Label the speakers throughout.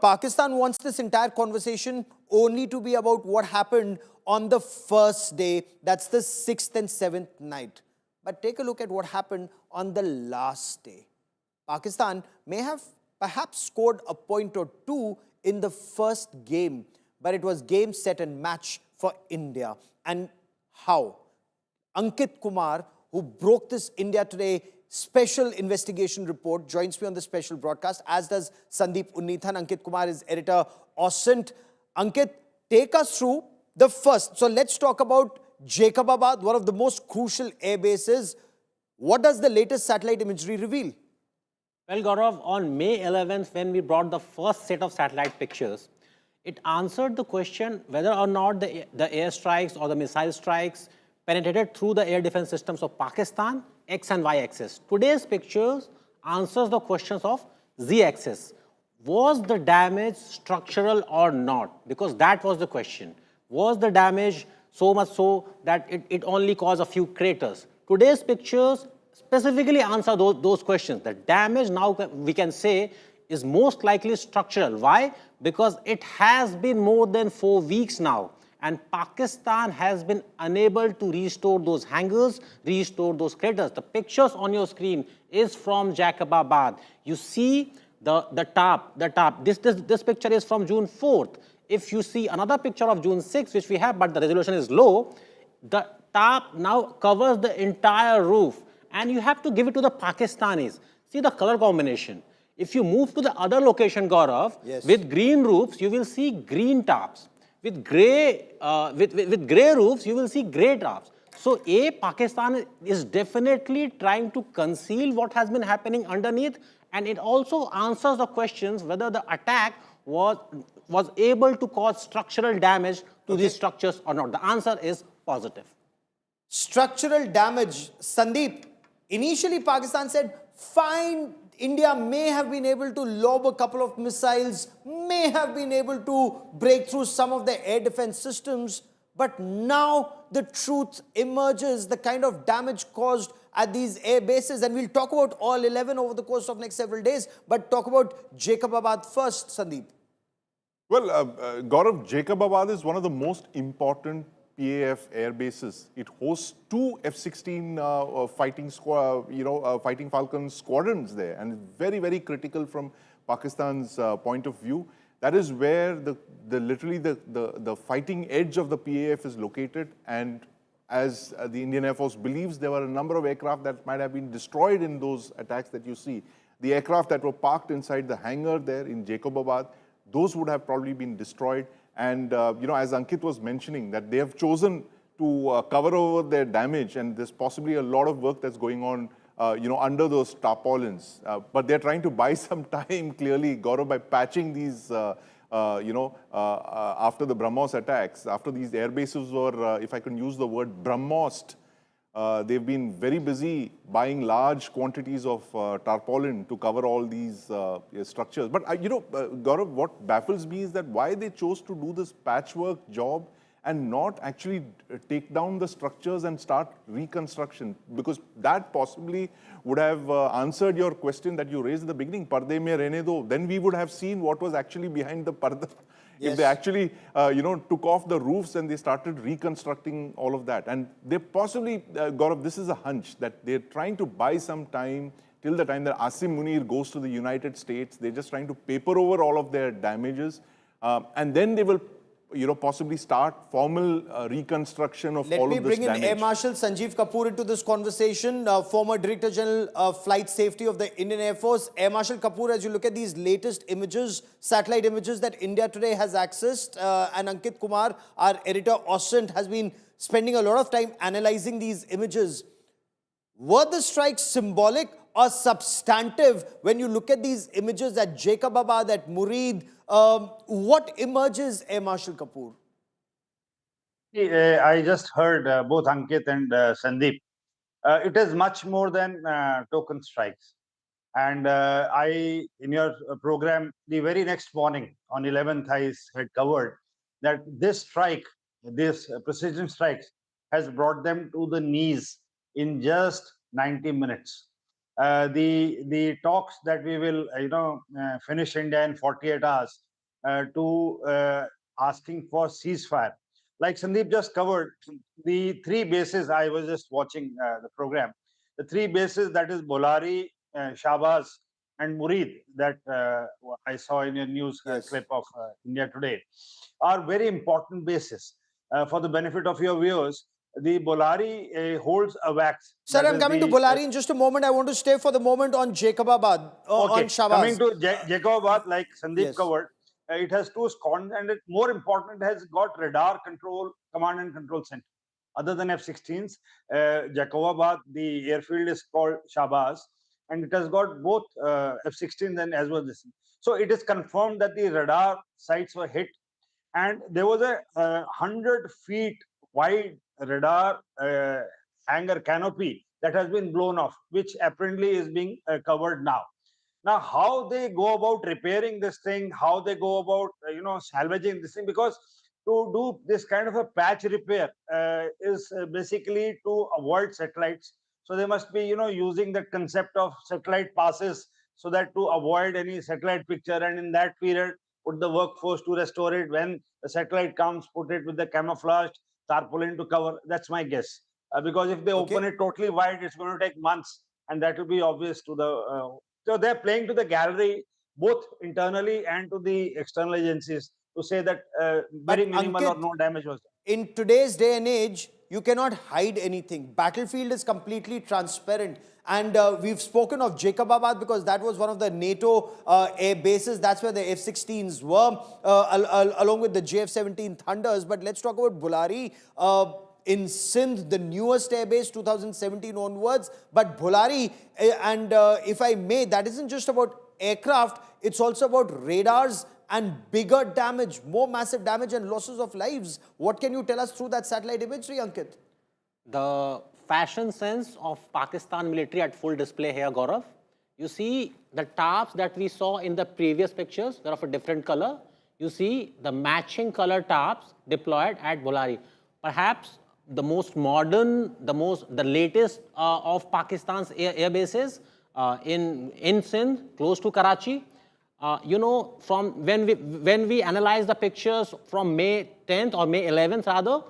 Speaker 1: Pakistan wants this entire conversation only to be about what happened on the first day. That's the 6th and 7th night. But take a look at what happened on the last day. Pakistan may have perhaps scored a point or two in the first game, but it was game, set and match for India. And how? Ankit Kumar, who broke this India Today special investigation report, joins me on the special broadcast, as does Sandeep Unnithan. Ankit Kumar is editor, Oscent. Ankit, take us through the first. So let's talk about Jacobabad, one of the most crucial air bases. What does the latest satellite imagery reveal?
Speaker 2: Well, Gaurav, on May 11th, when we brought the first set of satellite pictures, it answered the question whether or not the airstrikes or the missile strikes penetrated through the air defense systems of Pakistan, X and Y axis. Today's pictures answers the questions of Z axis. Was the damage structural or not? Because that was the question. Was the damage so much so that it only caused a few craters? Today's pictures specifically answer those questions. The damage now we can say is most likely structural. Why? Because it has been more than 4 weeks now, and Pakistan has been unable to restore those hangars, restore those craters. The pictures on your screen is from Jacobabad. You see the top. This picture is from June 4th. If you see another picture of June 6th, which we have, but the resolution is low, the top now covers the entire roof, and you have to give it to the Pakistanis. See the color combination. If you move to the other location, Gaurav,
Speaker 1: yes,
Speaker 2: with green roofs, you will see green tops. With grey roofs, you will see grey tops. So, Pakistan is definitely trying to conceal what has been happening underneath, and it also answers the questions whether the attack was able to cause structural damage to these structures or not. The answer is positive.
Speaker 1: Structural damage. Sandeep, initially Pakistan said, fine, India may have been able to lob a couple of missiles, may have been able to break through some of the air defense systems, but now the truth emerges, the kind of damage caused at these air bases, and we'll talk about all 11 over the course of next several days, but talk about Jacobabad first, Sandeep.
Speaker 3: Well, Gaurav, Jacobabad is one of the most important PAF air bases. It hosts 2 F-16 fighting Falcon squadrons there, and very, very critical from Pakistan's point of view. That is where literally the fighting edge of the PAF is located, and as the Indian Air Force believes, there were a number of aircraft that might have been destroyed in those attacks that you see. The aircraft that were parked inside the hangar there in Jacobabad, those would have probably been destroyed. And, as Ankit was mentioning, that they have chosen to cover over their damage, and there's possibly a lot of work that's going on, under those tarpaulins. But they're trying to buy some time, clearly, Gaurav, by patching these, after the BrahMos attacks, after these air bases were, if I can use the word, BrahMosed. They've been very busy buying large quantities of tarpaulin to cover all these structures. But, Gaurav, what baffles me is that why they chose to do this patchwork job and not actually take down the structures and start reconstruction, because that possibly would have answered your question that you raised at the beginning, Parde mein rehne do. Then we would have seen what was actually behind the parda. Yes. If they actually, took off the roofs and they started reconstructing all of that. And they possibly, Gaurav, this is a hunch that they're trying to buy some time till the time that Asim Munir goes to the United States. They're just trying to paper over all of their damages. And then they will, possibly start formal reconstruction of all of this damage.
Speaker 1: Let me bring in Air Marshal Sanjeev Kapoor into this conversation, former Director General of Flight Safety of the Indian Air Force. Air Marshal Kapoor, as you look at these latest images, satellite images that India Today has accessed, and Ankit Kumar, our editor, Oscent, has been spending a lot of time analyzing these images. Were the strikes symbolic or substantive when you look at these images at Jacobabad, at Murid? What emerges, Air Marshal Kapoor?
Speaker 4: I just heard both Ankit and Sandeep. It is much more than token strikes. And in your program, the very next morning on 11th, I had covered that this strike, this precision strikes, has brought them to the knees in just 90 minutes. The talks that we will finish India in 48 hours to asking for ceasefire. Like Sandeep just covered, the three bases, I was just watching the program. The three bases, that is Bholari, Shahbaz, and Murid, that I saw in your news
Speaker 1: Yes.
Speaker 4: clip of India Today, are very important bases. For the benefit of your viewers, the Bholari holds a wax.
Speaker 1: Sir,
Speaker 4: that
Speaker 1: I'm
Speaker 4: is
Speaker 1: coming to
Speaker 4: the,
Speaker 1: Bholari in just a moment. I want to stay for the moment on Jacobabad, on
Speaker 4: Okay, coming
Speaker 1: Shahbaz.
Speaker 4: to Jacobabad, like Sandeep
Speaker 1: Yes.
Speaker 4: covered, it has two squadrons, and more important, it has got radar control, command and control center. Other than F-16s, Jacobabad, the airfield is called Shahbaz, and it has got both F-16s and as well as this. So it is confirmed that the radar sites were hit, and there was a 100 feet wide radar hangar canopy that has been blown off, which apparently is being covered now. Now, how they go about repairing this thing, how they go about salvaging this thing, because to do this kind of a patch repair is basically to avoid satellites. So they must be using the concept of satellite passes, so that to avoid any satellite picture, and in that period put the workforce to restore it. When the satellite comes, put it with the camouflaged tarpaulin to cover. That's my guess. Because if they open it totally wide, it's going to take months, and that will be obvious to the so they're playing to the gallery, both internally and to the external agencies, to say that very
Speaker 1: But
Speaker 4: minimal or
Speaker 1: Ankit,
Speaker 4: no damage was done.
Speaker 1: in today's day and age, you cannot hide anything. Battlefield is completely transparent. And we've spoken of Jacobabad because that was one of the NATO air bases. That's where the F-16s were, along with the JF-17 Thunders. But let's talk about Bholari. In Sindh, the newest airbase, 2017 onwards. But Bholari, and if I may, that isn't just about aircraft, it's also about radars and bigger damage, more massive damage and losses of lives. What can you tell us through that satellite imagery, Ankit?
Speaker 2: The fashion sense of Pakistan military at full display here, Gaurav. You see the tarps that we saw in the previous pictures, they're of a different color. You see the matching color tarps deployed at Bholari. Perhaps the most modern, the latest of Pakistan's air bases in Sindh, close to Karachi. From when we analyze the pictures from May 10th or May 11th rather,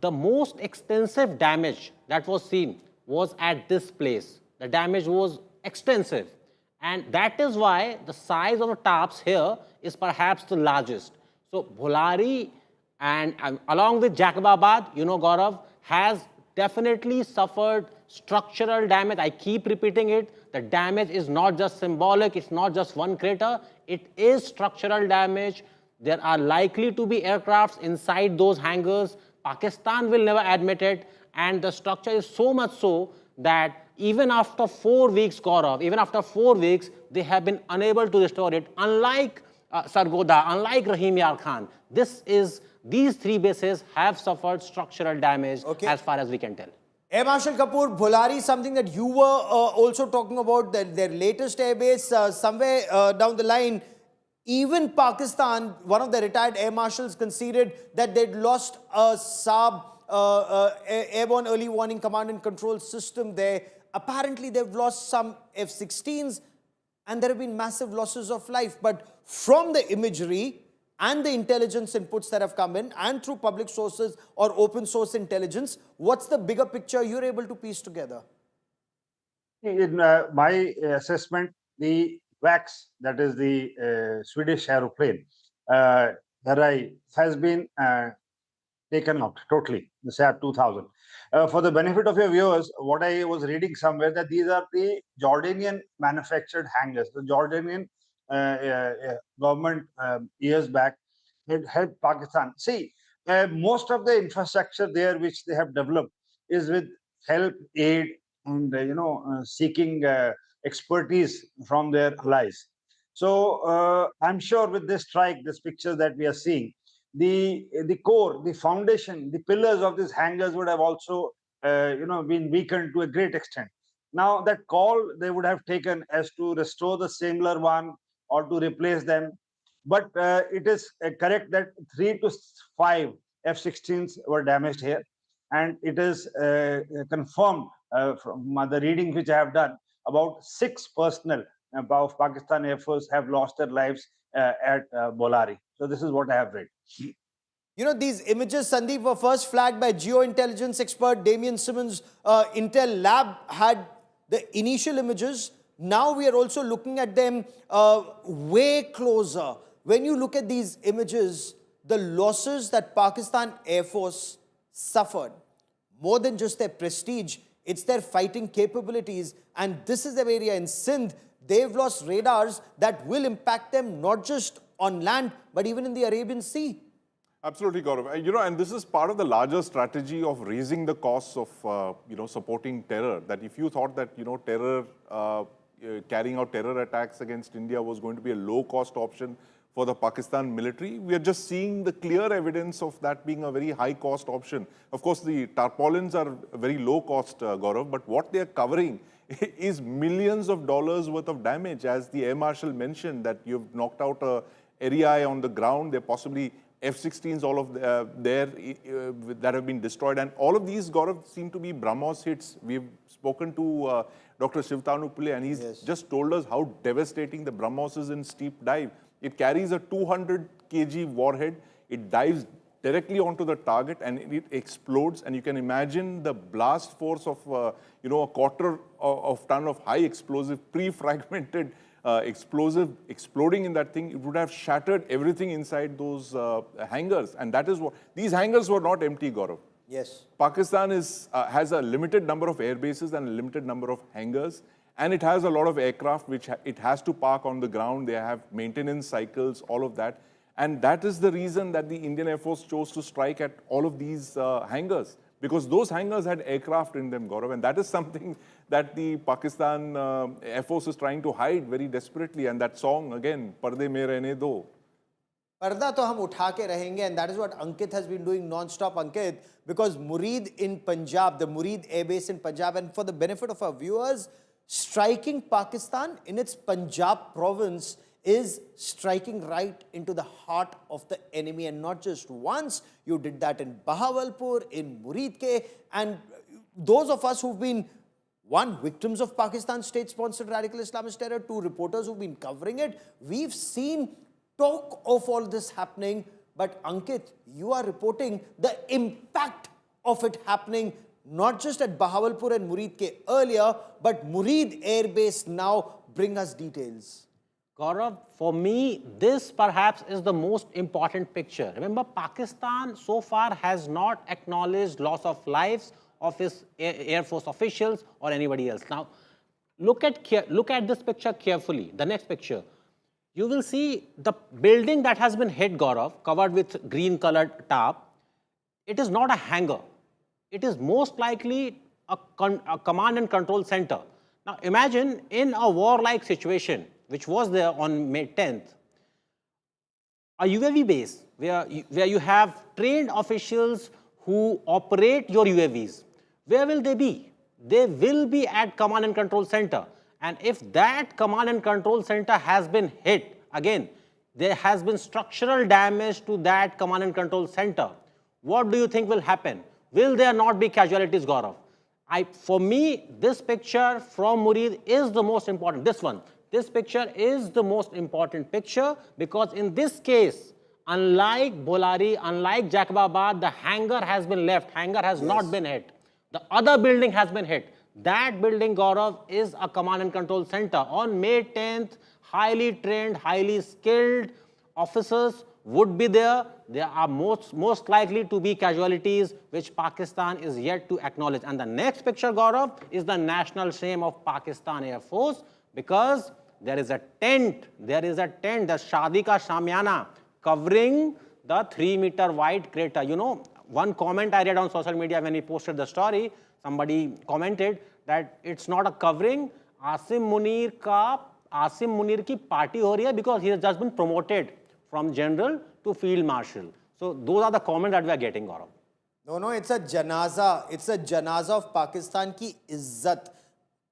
Speaker 2: the most extensive damage that was seen was at this place. The damage was extensive. And that is why the size of the tarps here is perhaps the largest. So Bholari and along with Jacobabad, Gaurav, has definitely suffered structural damage. I keep repeating it. The damage is not just symbolic, it's not just one crater, it is structural damage. There are likely to be aircrafts inside those hangars. Pakistan will never admit it, and the structure is so much so that even after 4 weeks, Gaurav, even after 4 weeks, they have been unable to restore it. Unlike Sargodha, unlike Rahim Yar Khan, these three bases have suffered structural damage as far as we can tell.
Speaker 1: Air Marshal Kapoor, Bholari, something that you were also talking about, their latest airbase, somewhere down the line, even Pakistan, one of the retired air marshals conceded that they'd lost a Saab airborne early warning command and control system there. Apparently, they've lost some F-16s and there have been massive losses of life. But from the imagery and the intelligence inputs that have come in and through public sources or open source intelligence, what's the bigger picture you're able to piece together?
Speaker 4: In my assessment, the wax, that is the Swedish aeroplane, has been taken out totally, the SAP 2000. For the benefit of your viewers, what I was reading somewhere, that these are the Jordanian manufactured hangars. The Jordanian government years back had helped Pakistan. See, most of the infrastructure there which they have developed is with help, aid, and seeking expertise from their allies. So I'm sure with this strike, this picture that we are seeing, the core, the foundation, the pillars of these hangars would have also been weakened to a great extent. Now that call they would have taken as to restore the similar one or to replace them, but it is correct that 3 to 5 F-16s were damaged here, and it is confirmed from the reading which I have done about 6 personnel of Pakistan Air Force have lost their lives at Bholari. So this is what I have read.
Speaker 1: You know, these images, Sandeep, were first flagged by geointelligence expert Damien Simmons. Intel Lab had the initial images. Now we are also looking at them way closer. When you look at these images, the losses that Pakistan Air Force suffered, more than just their prestige, it's their fighting capabilities. And this is the area in Sindh, they've lost radars that will impact them not just on land, but even in the Arabian Sea.
Speaker 3: Absolutely, Gaurav. You know, and this is part of the larger strategy of raising the costs of, supporting terror. That if you thought that, terror, carrying out terror attacks against India was going to be a low-cost option for the Pakistan military, we are just seeing the clear evidence of that being a very high-cost option. Of course, the Tarpaulins are very low-cost, Gaurav, but what they are covering is millions of dollars worth of damage. As the Air Marshal mentioned, that you've knocked out a area on the ground, they're possibly F-16s, all of there that have been destroyed. And all of these, Gaurav, seem to be BrahMos hits. We've spoken to Dr. Shivtanu Pillai, and he's just told us how devastating the BrahMos is in steep dive. It carries a 200 kg warhead. It dives directly onto the target and it explodes. And you can imagine the blast force of, a quarter of ton of high explosive, pre-fragmented explosive exploding in that thing. It would have shattered everything inside those hangars. And that is what, these hangars were not empty, Gaurav.
Speaker 1: Yes.
Speaker 3: Pakistan has a limited number of air bases and a limited number of hangars. And it has a lot of aircraft which it has to park on the ground. They have maintenance cycles, all of that. And that is the reason that the Indian Air Force chose to strike at all of these hangars. Because those hangars had aircraft in them, Gaurav. And that is something that the Pakistan Air Force is trying to hide very desperately. And that song, again, Parde Mein Rehne Do.
Speaker 1: Parda to hum utha ke rahenge, and that is what Ankit has been doing non-stop, Ankit, because Murid in Punjab, the Murid Air Base in Punjab, and for the benefit of our viewers, striking Pakistan in its Punjab province is striking right into the heart of the enemy. And not just once, you did that in Bahawalpur, in Murid ke, and those of us who've been, one, victims of Pakistan's state-sponsored radical Islamist terror, two, reporters who've been covering it, we've seen talk of all this happening. But Ankit, you are reporting the impact of it happening not just at Bahawalpur and Murid ke earlier, but Murid Air Base now. Bring us details.
Speaker 2: Gaurav, for me, this perhaps is the most important picture. Remember, Pakistan so far has not acknowledged loss of lives of its Air Force officials or anybody else. Now, look at this picture carefully, the next picture. You will see the building that has been hit, Gaurav, covered with green colored tarp. It is not a hangar. It is most likely a command and control center. Now, imagine in a warlike situation, which was there on May 10th, a UAV base where you have trained officials who operate your UAVs. Where will they be? They will be at command and control center. And if that command and control center has been hit, again, there has been structural damage to that command and control center. What do you think will happen? Will there not be casualties, Gaurav? For me, this picture from Murid is the most important. This one. This picture is the most important picture because in this case, unlike Bholari, unlike Jacobabad, the hangar has been left. Hangar has not been hit. The other building has been hit. That building, Gaurav, is a command and control center. On May 10th, highly trained, highly skilled officers would be there. There are most likely to be casualties, which Pakistan is yet to acknowledge. And the next picture, Gaurav, is the national shame of Pakistan Air Force because there is a tent, the Shadi Ka Shamiana, covering the 3-meter wide crater. You know, one comment I read on social media when he posted the story, somebody commented that it's not a covering. Asim Munir ki party ho rahi hai because he has just been promoted from general to field marshal. So those are the comments that we are getting, Gaurav.
Speaker 1: No, it's a janaza. It's a janaza of Pakistan ki izzat.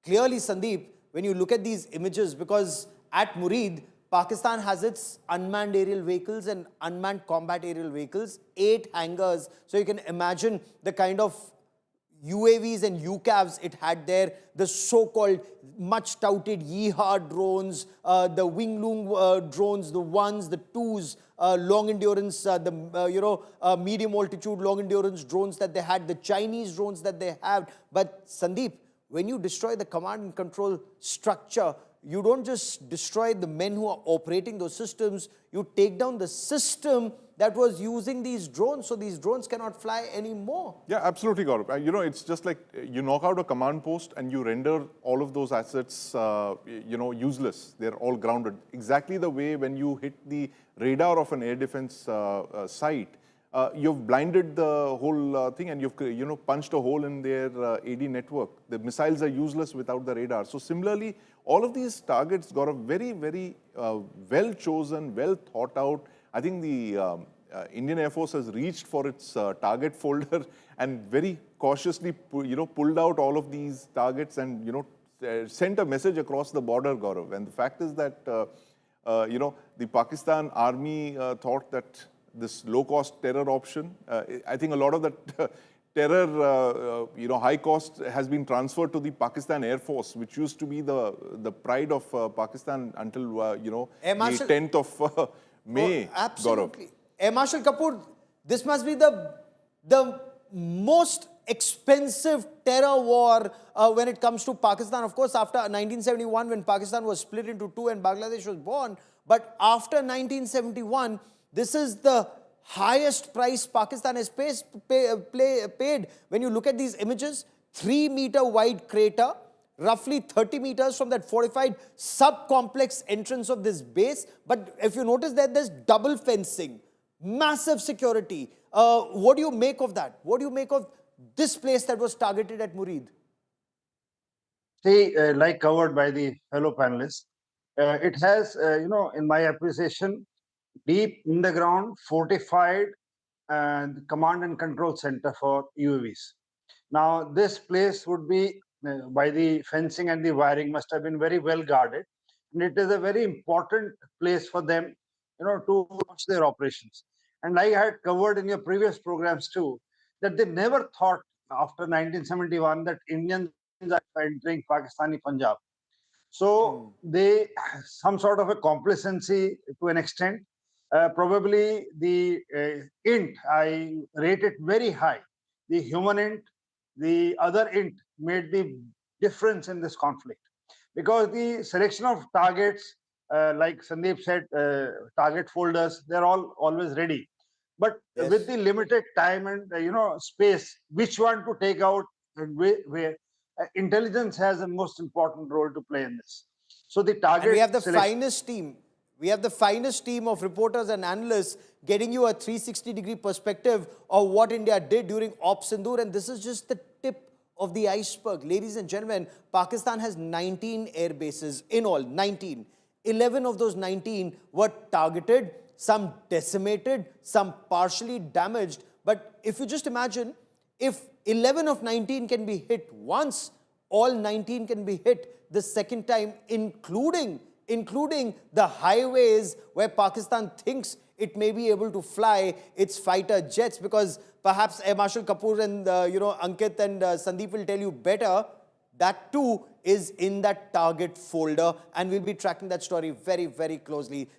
Speaker 1: Clearly, Sandeep, when you look at these images, because at Murid, Pakistan has its unmanned aerial vehicles and unmanned combat aerial vehicles, 8 hangars. So you can imagine the kind of UAVs and UCAVs it had there, the so-called much touted Yeehaw drones, the Wing-Lung drones, the ones, the twos, long endurance, medium altitude, long endurance drones that they had, the Chinese drones that they have. But Sandeep, when you destroy the command and control structure, you don't just destroy the men who are operating those systems, you take down the system that was using these drones, so these drones cannot fly anymore.
Speaker 3: Yeah, absolutely, Gaurav. It's just like you knock out a command post and you render all of those assets, useless. They're all grounded. Exactly the way when you hit the radar of an air defense site, you've blinded the whole thing and you've, punched a hole in their AD network. The missiles are useless without the radar. So similarly, all of these targets got a very, very well chosen, well thought out. I think the Indian Air Force has reached for its target folder and very cautiously, pulled out all of these targets and, sent a message across the border, Gaurav. And the fact is that, the Pakistan army thought that this low-cost terror option, I think a lot of that terror, high cost has been transferred to the Pakistan Air Force, which used to be the pride of Pakistan until,
Speaker 1: Air Marshal,
Speaker 3: the 10th of May,
Speaker 1: absolutely. Air Marshal Kapoor, this must be the most expensive terror war when it comes to Pakistan. Of course, after 1971, when Pakistan was split into two and Bangladesh was born, but after 1971, this is the highest price Pakistan has paid. When you look at these images, 3-meter wide crater, roughly 30 meters from that fortified sub-complex entrance of this base. But if you notice that there's double fencing, massive security. What do you make of that? What do you make of this place that was targeted at Murid?
Speaker 4: See, like covered by the fellow panelists, it has, in my appreciation, deep in the ground, fortified command and control center for UAVs. Now, this place would be, by the fencing and the wiring, must have been very well guarded. And it is a very important place for them, to launch their operations. And I had covered in your previous programs too, that they never thought after 1971 that Indians are entering Pakistani Punjab. So they, some sort of a complacency to an extent. Probably the int, I rate it very high. The human int, the other int made the difference in this conflict. Because the selection of targets, like Sandeep said, target folders, they're all always ready. But with the limited time and space, which one to take out and where intelligence has a most important role to play in this. So the target
Speaker 1: and we have the finest team. We have the finest team of reporters and analysts getting you a 360-degree perspective of what India did during Op Sindoor. And this is just the tip of the iceberg. Ladies and gentlemen, Pakistan has 19 air bases in all, 19. 11 of those 19 were targeted, some decimated, some partially damaged. But if you just imagine, if 11 of 19 can be hit once, all 19 can be hit the second time, including the highways where Pakistan thinks it may be able to fly its fighter jets, because perhaps Air Marshal Kapoor and Ankit and Sandeep will tell you better. That too is in that target folder, and we'll be tracking that story very, very closely.